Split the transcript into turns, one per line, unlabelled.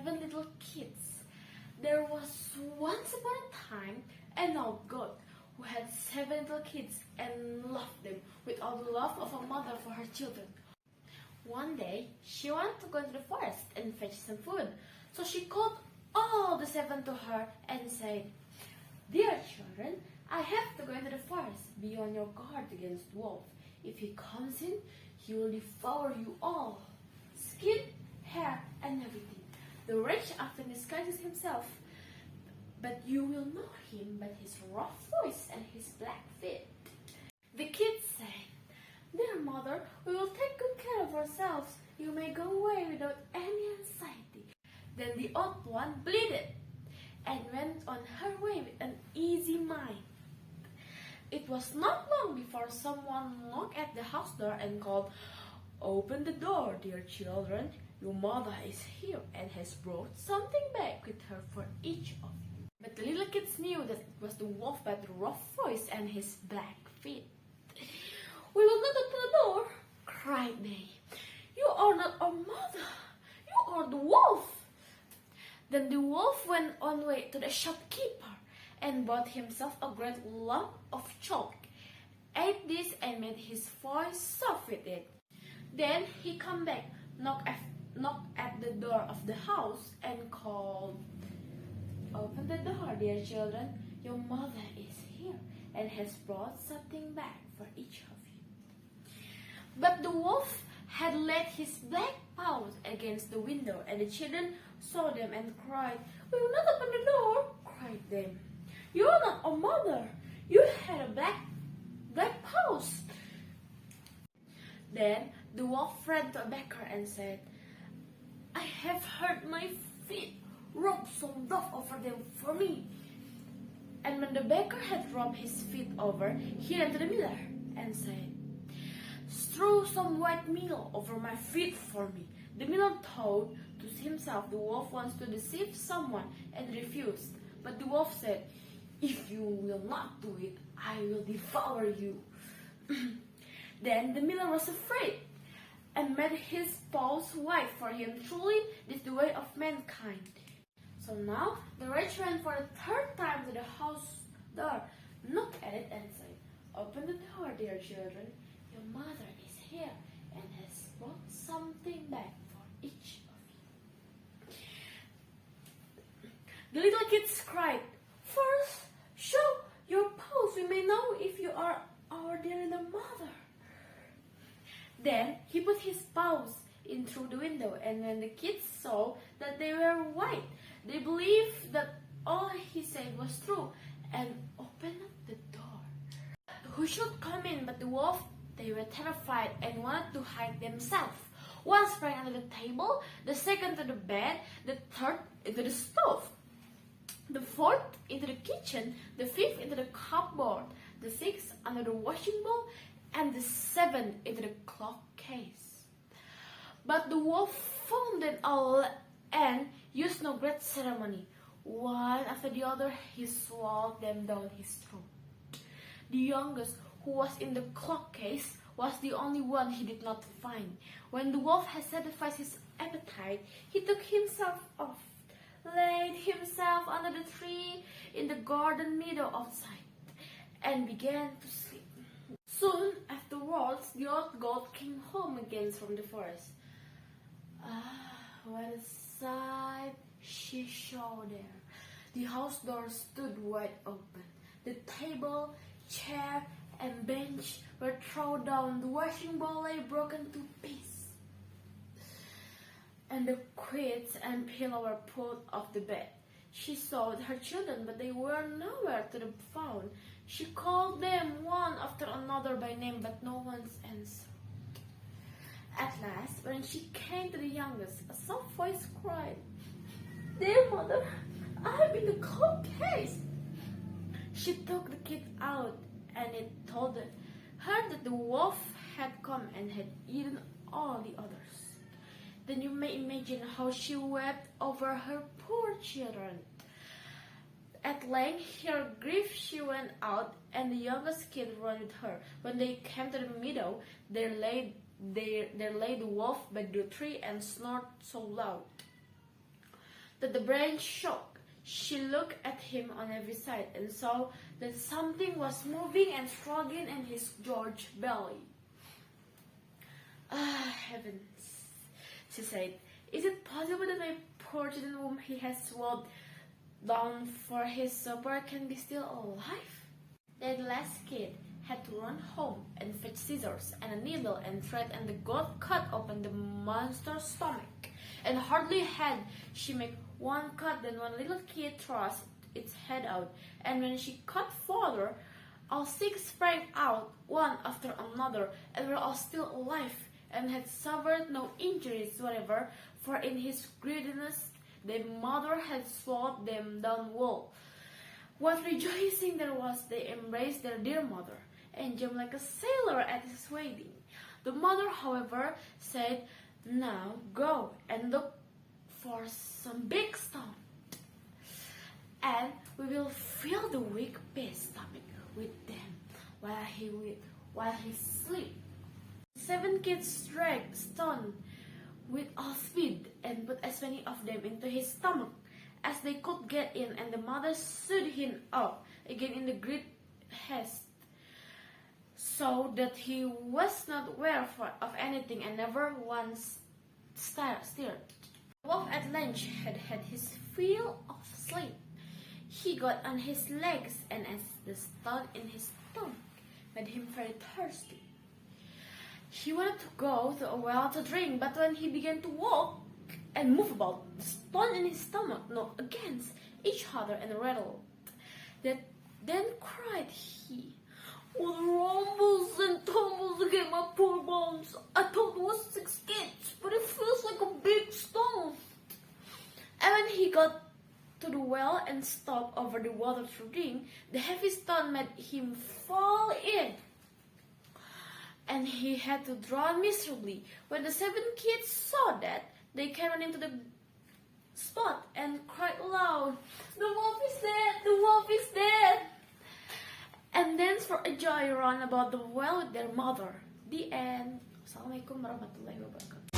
7 little kids. There was once upon a time an old goat who had 7 little kids and loved them with all the love of a mother for her children. One day, she wanted to go into the forest and fetch some food, so she called all the 7 to her and said, "Dear children, I have to go into the forest. Be on your guard against wolf. If he comes in, he will devour you all, skin, hair, and everything. The wretch often disguises himself, but you will know him by his rough voice and his black feet." The kids said, "Dear mother, we will take good care of ourselves. You may go away without any anxiety." Then the old one bleated and went on her way with an easy mind. It was not long before someone knocked at the house door and called, "Open the door, dear children. Your mother is here and has brought something back with her for each of you." But the little kids knew that it was the wolf by the rough voice and his black feet. "We will not open the door," cried they. "You are not our mother. You are the wolf." Then the wolf went on way to the shopkeeper and bought himself a great lump of chalk, ate this and made his voice soft with it. Then he come back, knocked at the door of the house and called, "Open the door, dear children. Your mother is here and has brought something back for each of you." But the wolf had laid his black paws against the window, and the children saw them and cried, "We will not open the door," cried them. "You are not our mother. You had a black paws." Then the wolf ran to a baker and said, "I have hurt my feet. Rub some dough over them for me." And when the baker had rubbed his feet over, he ran to the miller and said, "Strew some white meal over my feet for me." The miller thought to himself, the wolf wants to deceive someone, and refused. But the wolf said, "If you will not do it, I will devour you." Then the miller was afraid and made his paws white for him. Truly, this is the way of mankind. So now the wretch ran for the 3rd time to the house door, knocked at it and said, "Open the door, dear children. Your mother is here and has brought something back for each of you." The little kids cried, "First, show your paws. We may know if you are our dear little mother." Then he put his paws in through the window, and when the kids saw that they were white, they believed that all he said was true and opened up the door. Who should come in but the wolf? They were terrified and wanted to hide themselves. One sprang under the table, the second to the bed, the third into the stove, the fourth into the kitchen, the fifth into the cupboard, the sixth under the washing bowl, and the 7th into the clock case. But the wolf found them all and used no great ceremony. One after the other, he swallowed them down his throat. The youngest, who was in the clock case, was the only one he did not find. When the wolf had satisfied his appetite, he took himself off, laid himself under the tree in the garden meadow outside, and began to sleep. Soon afterwards, the old goat came home again from the forest. What a sight she saw there! The house door stood wide open. The table, chair, and bench were thrown down. The washing bowl lay broken to pieces, and the quilts and pillow were pulled off the bed. She sought her children, but they were nowhere to be found. She called them one after another by name, but no one answered. At last, when she came to the youngest, a soft voice cried, "Dear mother, I am in the clock case." She took the kid out, and it told her that the wolf had come and had eaten all the others. Then you may imagine how she wept over her poor children. At length, her grief she went out, and the youngest kid ran with her. When they came to the meadow, there lay the wolf by the tree and snored so loud that the branch shook. She looked at him on every side and saw that something was moving and struggling in his George belly. Ah, heavens, she said. Is it possible that my poor children whom he has swallowed down for his supper can be still alive? The last kid had to run home and fetch scissors and a needle and thread, and the goat cut open the monster's stomach. And hardly had she made one cut than one little kid thrust its head out, and when she cut further, all 6 sprang out, one after another, and were all still alive, and had suffered no injuries whatever, for in his greediness their mother had swallowed them down whole. What rejoicing there was! They embraced their dear mother, and jumped like a sailor at his wedding. The mother, however, said, "Now go and look for some big stone, and we will fill the weak beast's stomach with them while he sleeps." 7 kids dragged stone with all speed and put as many of them into his stomach as they could get in, and the mother sewed him up again in the great haste, so that he was not aware of anything and never once stirred. The wolf at lunch had had his fill of sleep. He got on his legs, and as the stone in his stomach made him very thirsty, he wanted to go to a well to drink, but when he began to walk and move about, the stone in his stomach knocked against each other and rattled. Then cried he, "What rumbles and tumbles against my poor bones? I thought it was 6 kids, but it feels like a big stone." And when he got to the well and stopped over the water to drink, the heavy stone made him fall in, and he had to drown miserably. When the 7 kids saw that, they came running to the spot and cried aloud, "The wolf is dead! The wolf is dead!" And danced for a joy round about the well with their mother. The end. Assalamualaikum warahmatullahi wabarakatuh.